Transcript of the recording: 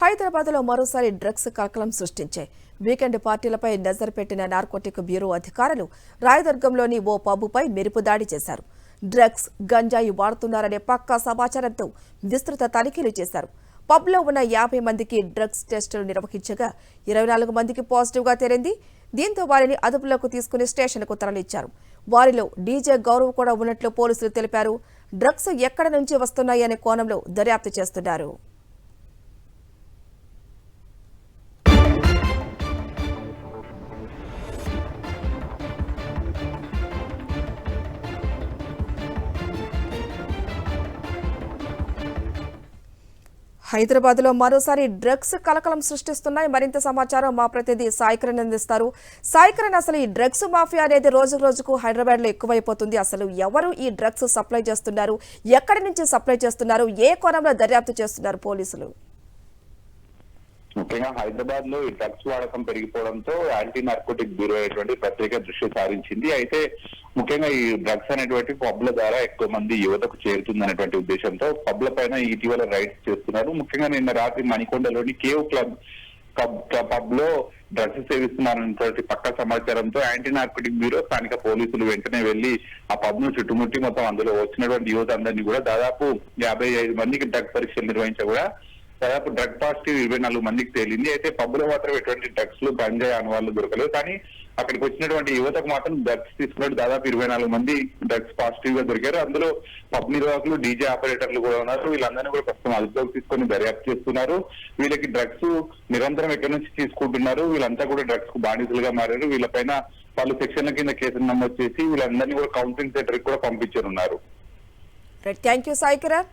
హైదరాబాద్ లో మరోసారి డ్రగ్స్ కలకలం సృష్టించాయి. వీకెండ్ పార్టీలపై నజర్ పెట్టిన నార్కోటిక్ బ్యూరో అధికారులు రాయదుర్గంలోని ఓ పబ్బుపై మెరుపు దాడి చేశారు. డ్రగ్స్, గంజాయి వాడుతున్నారనే పక్కా సమాచారంతో విస్తృత తనిఖీలు చేశారు. పబ్లో ఉన్న 50 మందికి డ్రగ్స్ టెస్టులు నిర్వహించగా 24 మందికి పాజిటివ్గా తేలింది. దీంతో వారిని అదుపులోకి తీసుకుని స్టేషన్కు తరలించారు. వారిలో డీజే గౌరవ్ కూడా ఉన్నట్లు పోలీసులు తెలిపారు. డ్రగ్స్ ఎక్కడి నుంచి వస్తున్నాయనే కోణంలో దర్యాప్తు చేస్తున్నారు. హైదరాబాద్ లో మరోసారి డ్రగ్స్ కలకలం సృష్టిస్తున్నాయి. మరింత సమాచారం మా ప్రతినిధి సాయికిరణ్ అందిస్తారు. సాయికిరణ్, అసలు ఈ డ్రగ్స్ మాఫియా అనేది రోజు రోజుకు హైదరాబాద్ లో ఎక్కువైపోతుంది. అసలు ఎవరు ఈ డ్రగ్స్ సప్లై చేస్తున్నారు, ఎక్కడి నుంచి సప్లై చేస్తున్నారు, ఏ కోణంలో దర్యాప్తు చేస్తున్నారు పోలీసులు? ముఖ్యంగా హైదరాబాద్ లో ఈ డ్రగ్స్ వాడకం పెరిగిపోవడంతో యాంటీ నార్కోటిక్ బ్యూరో అనేటువంటి ప్రత్యేక దృష్టి సారించింది. అయితే ముఖ్యంగా ఈ డ్రగ్స్ అనేటువంటి పబ్ల ద్వారా ఎక్కువ మంది యువతకు చేరుతుంది అనేటువంటి ఉద్దేశంతో పబ్ల పైన ఇటీవల రైడ్స్ చేస్తున్నారు. ముఖ్యంగా నిన్న రాత్రి మణికొండలోని కేవ్ పబ్ లో డ్రగ్స్ సేవిస్తున్నారనేటువంటి పక్కా సమాచారంతో యాంటీ నార్కోటిక్ బ్యూరో స్థానిక పోలీసులు వెంటనే వెళ్లి ఆ పబ్ ను చుట్టుముట్టి మొత్తం అందులో వచ్చినటువంటి యువత అందరినీ కూడా దాదాపు 55 మందికి డ్రగ్ పరీక్షలు నిర్వహించా కూడా దాదాపు డ్రగ్ పాజిటివ్ 24 మందికి తేలింది. అయితే పబ్బులో మాత్రం ఎటువంటి డ్రగ్స్ లు గంజాయి అనువాళ్ళు దొరకలేదు. కానీ అక్కడికి వచ్చినటువంటి యువతకు మాత్రం డ్రగ్స్ తీసుకున్నట్టు దాదాపు 24 మంది డ్రగ్స్ పాజిటివ్ గా దొరికారు. అందులో పబ్ నిర్వాహకులు, డీజే ఆపరేటర్లు కూడా ఉన్నారు. వీళ్ళందరినీ కూడా ప్రస్తుతం అదుపులోకి తీసుకొని దర్యాప్తు చేస్తున్నారు. వీళ్ళకి డ్రగ్స్ నిరంతరం ఎక్కడి నుంచి తీసుకుంటున్నారు, వీళ్ళంతా కూడా డ్రగ్స్ కు బానిసలుగా మారారు. వీళ్ళపైన పలు సెక్షన్ల కింద కేసులు నమోదు చేసి వీళ్ళందరినీ కూడా కౌన్సిలింగ్ సెంటర్ కి కూడా పంపించనున్నారు. Thank you Saikiran.